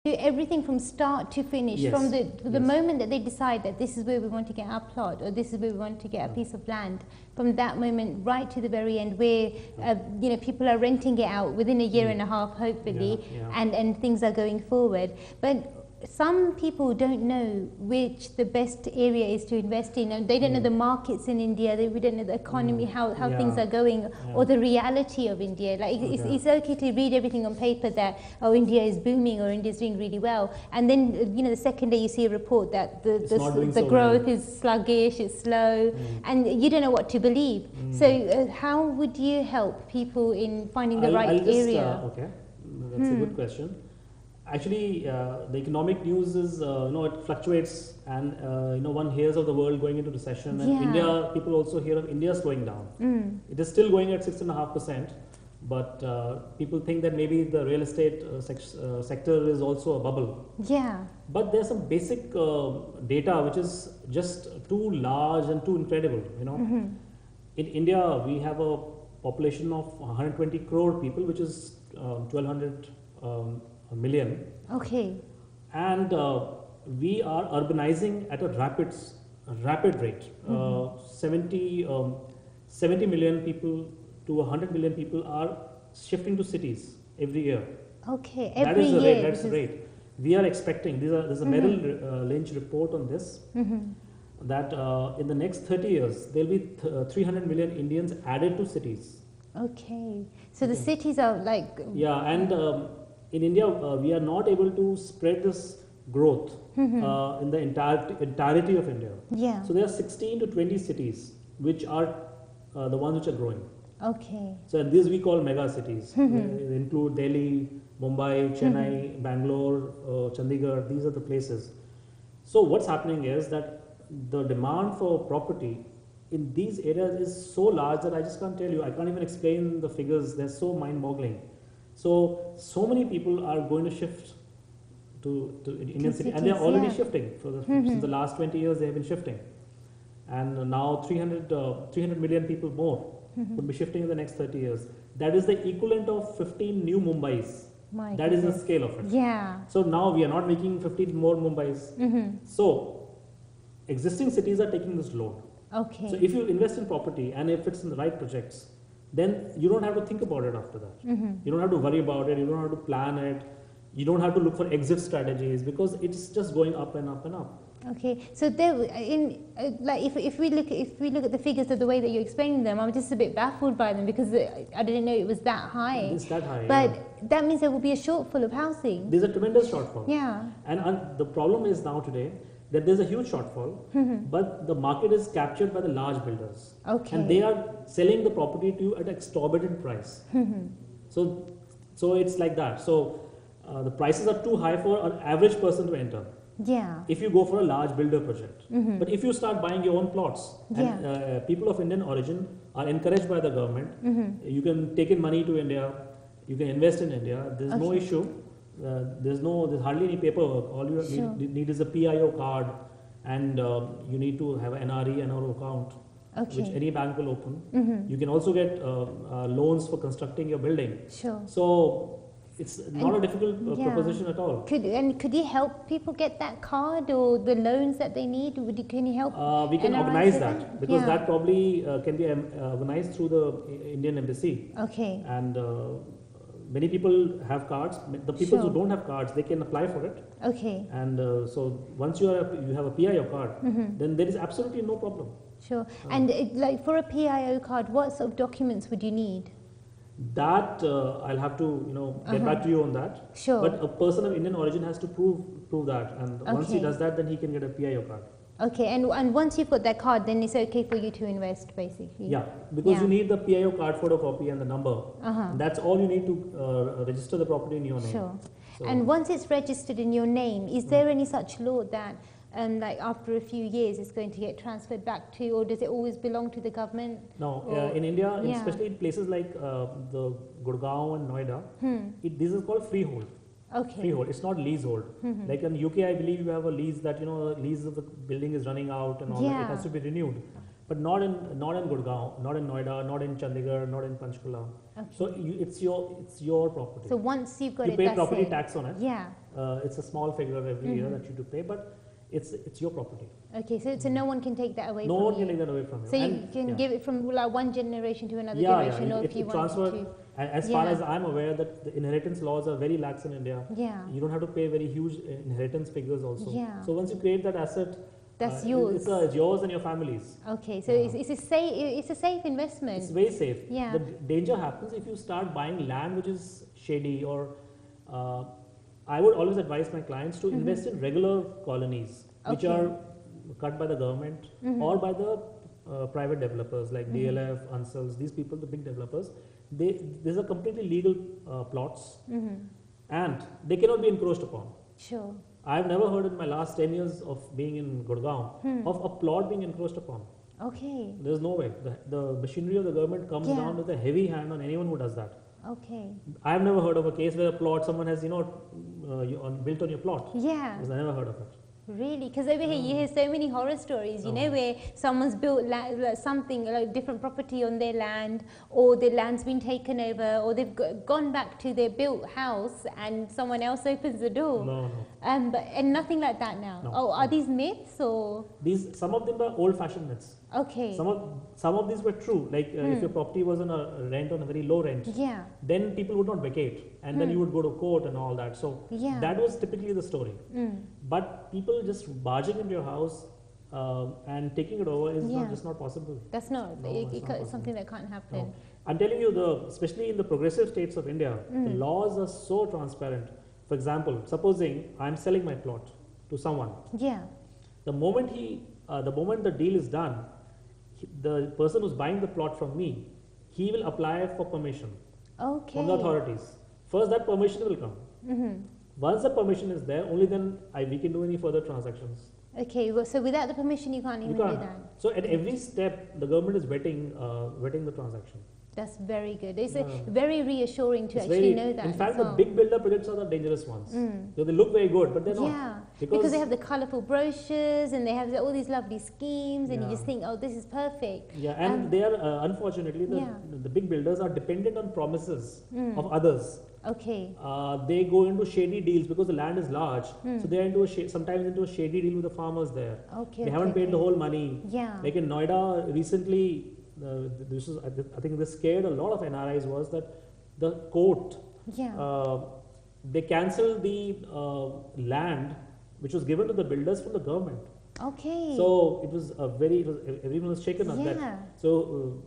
do everything from start to finish, Yes. from the Yes. moment that they decide that this is where we want to get our plot, or this is where we want to get a piece of land, from that moment right to the very end, where people are renting it out within a year and a half, hopefully, and things are going forward. But some people don't know which the best area is to invest in, and they don't know the markets in India, we don't know the economy, how things are going, or the reality of India. Like it's okay to read everything on paper that, oh, India is booming or India is doing really well, and then the second day you see a report that the growth is sluggish, it's slow, and you don't know what to believe. So how would you help people in finding the right area? Okay, that's a good question. Actually, the economic news is, it fluctuates, and one hears of the world going into recession, and India, people also hear of India slowing down. It is still going at 6.5%, but people think that maybe the real estate sector is also a bubble. Yeah. But there's some basic data which is just too large and too incredible. In India, we have a population of 120 crore people, which is 1200 million. Okay. And we are urbanizing at a rapid rate. 70 million people to 100 million people are shifting to cities every year. Okay, every year. That's the rate. We are expecting, there's a Merrill Lynch report on this, that in the next 30 years, there will be 300 million Indians added to cities. Okay. So the cities are like... Yeah, and in India, we are not able to spread this growth in the entirety of India. Yeah. So there are 16 to 20 cities which are the ones which are growing. Okay. So these we call mega cities. They include Delhi, Mumbai, Chennai, Bangalore, Chandigarh. These are the places. So what's happening is that the demand for property in these areas is so large that I just can't tell you. I can't even explain the figures. They're so mind-boggling. So many people are going to shift to Indian cities, and they are already shifting. Since the last 20 years, they have been shifting, and now 300 million people more would be shifting in the next 30 years. That is the equivalent of 15 new Mumbais. That is the scale of it. Yeah. So now we are not making 15 more Mumbais. So existing cities are taking this load. Okay. So if you invest in property and if it's in the right projects, then you don't have to think about it after that. You don't have to worry about it. You don't have to plan it. You don't have to look for exit strategies, because it's just going up and up and up. Okay, so there, if we look at the figures of the way that you're explaining them, I'm just a bit baffled by them, because I didn't know it was that high. It's that high. But that means there will be a shortfall of housing. There's a tremendous shortfall. Yeah. And the problem is now today that there's a huge shortfall, but the market is captured by the large builders. Okay. And they are selling the property to you at an exorbitant price. So it's like that. So the prices are too high for an average person to enter. Yeah. If you go for a large builder project. But if you start buying your own plots, and people of Indian origin are encouraged by the government, you can take in money to India, you can invest in India, there's no issue. There's hardly any paperwork. All you need is a PIO card, and you need to have an NRE, NRO account, which any bank will open. You can also get loans for constructing your building. Sure. So it's not a difficult proposition at all. Could you help people get that card or the loans that they need? Can you help? We can organize that, because that probably can be organized through the Indian Embassy. Okay. And many people have cards. The people who don't have cards, they can apply for it. Okay. And so once you have a PIO card, then there is absolutely no problem. Sure. And like for a PIO card, what sort of documents would you need? That I'll have to get back to you on that. Sure. But a person of Indian origin has to prove that, and once he does that, then he can get a PIO card. Okay, and once you've got that card, then it's okay for you to invest, basically. Yeah, because you need the PIO card photocopy and the number. And that's all you need to register the property in your name. Sure. So, and once it's registered in your name, is there any such law that like after a few years it's going to get transferred back to, or does it always belong to the government? No, in India, especially in places like the Gurgaon and Noida, this is called freehold. Okay. Freehold. It's not leasehold. Like in UK, I believe you have a lease that lease of the building is running out and all that. It has to be renewed. but not in Gurgaon, not in Noida, not in Chandigarh, not in Panchkula. Okay. So it's your property. So once you've got you it, pay that's property it. tax on it. Yeah. It's a small figure every year that you do pay, but it's your property. Okay, so no one can take that away No from one you. can take that away from you. So you can give it from like one generation to another generation, or if you want to. As far as I'm aware, that the inheritance laws are very lax in India. Yeah. You don't have to pay very huge inheritance figures also. Yeah. So once you create that asset, that's yours. It's yours and your family's. Okay, so it's a safe investment. It's very safe. Yeah. The danger happens if you start buying land which is shady, or I would always advise my clients to invest in regular colonies which are cut by the government or by the private developers like DLF, Ansals, these people, the big developers. These are completely legal plots and they cannot be encroached upon. Sure. I've never heard in my last 10 years of being in Gurgaon of a plot being encroached upon. Okay. There's no way. The machinery of the government comes down with a heavy hand on anyone who does that. Okay. I've never heard of a case where a plot, someone has, built on your plot. Yeah. Because I never heard of it. Really? Because over here you hear so many horror stories, you know, where someone's built something, like different property on their land, or their land's been taken over, or they've gone back to their built house and someone else opens the door. No. And nothing like that now. No, are these myths or? Some of them are old-fashioned myths. Okay. Some of these were true. Like if your property was on a rent, on a very low rent, then people would not vacate, and then you would go to court and all that. So that was typically the story. But people just barging into your house and taking it over is just not possible. That's not. It's something that can't happen. No. I'm telling you, especially in the progressive states of India, the laws are so transparent. For example, supposing I'm selling my plot to someone. Yeah. The moment the deal is done, the person who's buying the plot from me, he will apply for permission from the authorities. First, that permission will come. Once the permission is there, only then we can do any further transactions. Okay, well, so without the permission, you can't even do that. So at every step, the government is vetting the transaction. That's very good. It's very reassuring to actually know that. In fact, the big builder projects are the dangerous ones. So they look very good, but they're not. Yeah, because they have the colourful brochures and they have all these lovely schemes, and you just think, oh, this is perfect. Yeah, and they are unfortunately the big builders are dependent on promises of others. Okay. They go into shady deals because the land is large, so they are into sometimes into a shady deal with the farmers there. Okay. They haven't paid the whole money. Yeah. Like in Noida recently. I think this scared a lot of NRIs was that the court they cancelled the land which was given to the builders from the government. Okay. So it was everyone was shaken on that. So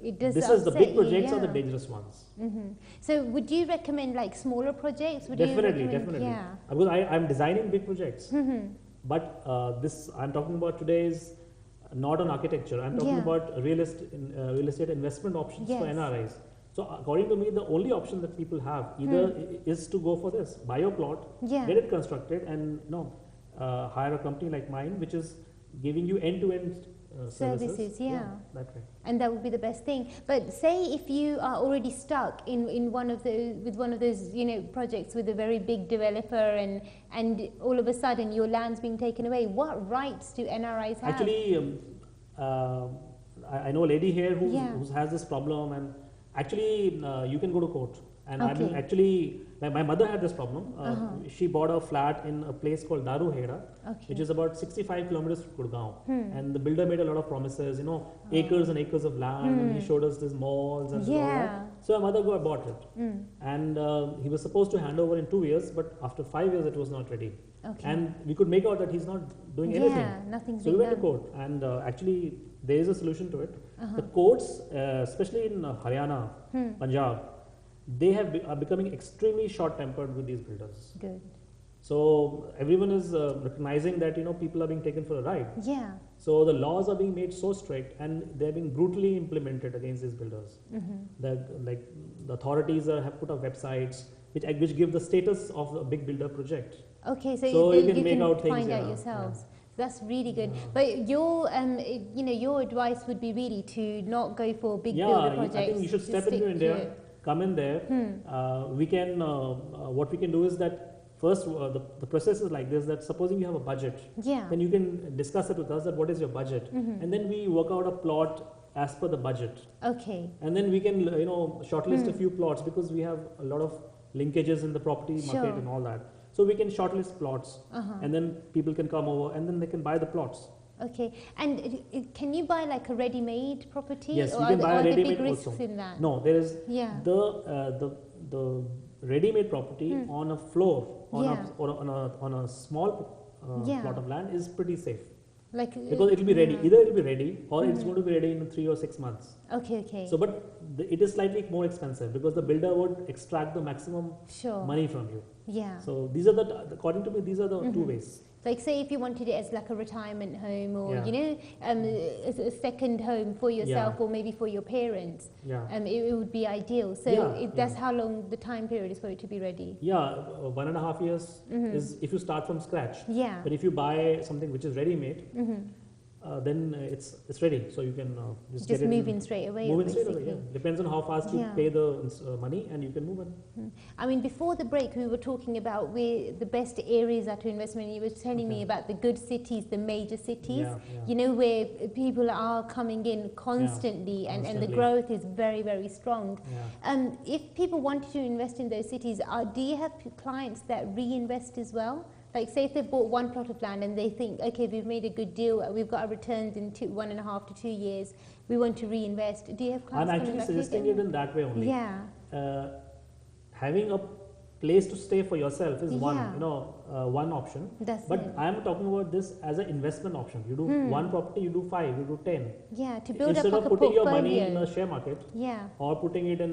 this is the big projects are the dangerous ones. So would you recommend like smaller projects? Definitely. Yeah. Because I'm designing big projects, but this I'm talking about today is not on architecture. I'm talking about real estate investment options for NRIs. So according to me, the only option that people have either is to go for this, buy your plot, get it constructed, and hire a company like mine, which is giving you end-to-end services. That way. And that would be the best thing. But say if you are already stuck in one of those projects with a very big developer, and all of a sudden your land's being taken away, what rights do NRIs have? Actually, I know a lady here who has this problem, and actually you can go to court. And my mother had this problem. She bought a flat in a place called Daruheda, which is about 65 kilometers from Gurgaon. And the builder made a lot of promises, acres and acres of land, and he showed us these malls and all that. So my mother bought it. And he was supposed to hand over in 2 years, but after 5 years it was not ready. And we could make out that he's not doing anything. Nothing's so we went to court, and actually there is a solution to it. The courts, especially in Haryana, Punjab, they are becoming extremely short-tempered with these builders. Good. So everyone is recognizing that people are being taken for a ride. Yeah. So the laws are being made so strict, and they're being brutally implemented against these builders. That the authorities have put up websites which give the status of a big builder project. Okay, so you can make out things, find out yourselves. That's really good. But your your advice would be really to not go for big builder projects. I think you should step into India. Come in there. We can what we can do is that first, the process is like this, that supposing you have a budget, Yeah. then you can discuss it with us that what is your budget, and then we work out a plot as per the budget, Okay. and then we can shortlist a few plots, because we have a lot of linkages in the property market Sure. and all that. So we can shortlist plots, Uh-huh. and then people can come over and then they can buy the plots. Okay. And can you buy like a ready-made property? Yes, or you can buy are a there ready-made big risks also. in that? No, there is Yeah. the ready-made property on a floor, Yeah. on a small Yeah. plot of land is pretty safe, Like because it will be ready. yeah. Either it will be ready, or it's going to be ready in 3 or 6 months. Okay. Okay. So, but it is slightly more expensive, because the builder would extract the maximum Sure. money from you. Yeah. So these are according to me, these are the two ways. Like say if you wanted it as like a retirement home, or Yeah. as a second home for yourself, Yeah. or maybe for your parents, Yeah. it would be ideal. So Yeah, that's yeah. how long the time period is for it to be ready. Yeah, 1.5 years is if you start from scratch. Yeah. But if you buy something which is ready-made, then it's ready. So you can just Just get it move in straight away. Move in straight basically. away. Yeah. Depends on how fast you Yeah. pay the money, and you can move in. I mean, before the break, we were talking about where the best areas are to invest in. You were telling me Okay. about the good cities, the major cities, Yeah, yeah. you know, where people are coming in constantly, and the Constantly. growth is very, very strong. Yeah. If people wanted to invest in those cities, do you have clients that reinvest as well? Like say if they bought one plot of land and they think, okay, we've made a good deal, we've got our returns in 1.5 to 2 years, we want to reinvest. Do you have I'm clients coming actually back suggesting again? it in that way only. Yeah. Having a place to stay for yourself is one, Yeah. one option. That's But it. I am talking about this as an investment option. You do one property, you do 5, you do 10. Yeah, to build Instead up like of a putting your portfolio. money in a share market, Yeah. or putting it in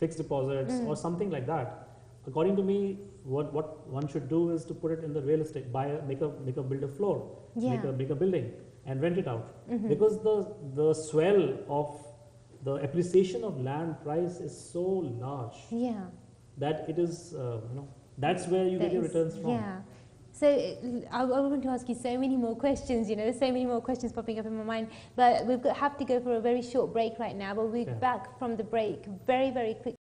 fixed deposits or something like that. According to me, what one should do is to put it in the real estate, make a build a floor, Yeah. make a building, and rent it out. Because the swell of the appreciation of land price is so large Yeah. that it is that's where you That get your is- returns from. Yeah. So I want to ask you so many more questions, there's so many more questions popping up in my mind, but have to go for a very short break right now, but we'll be Yeah. back from the break very, very quickly.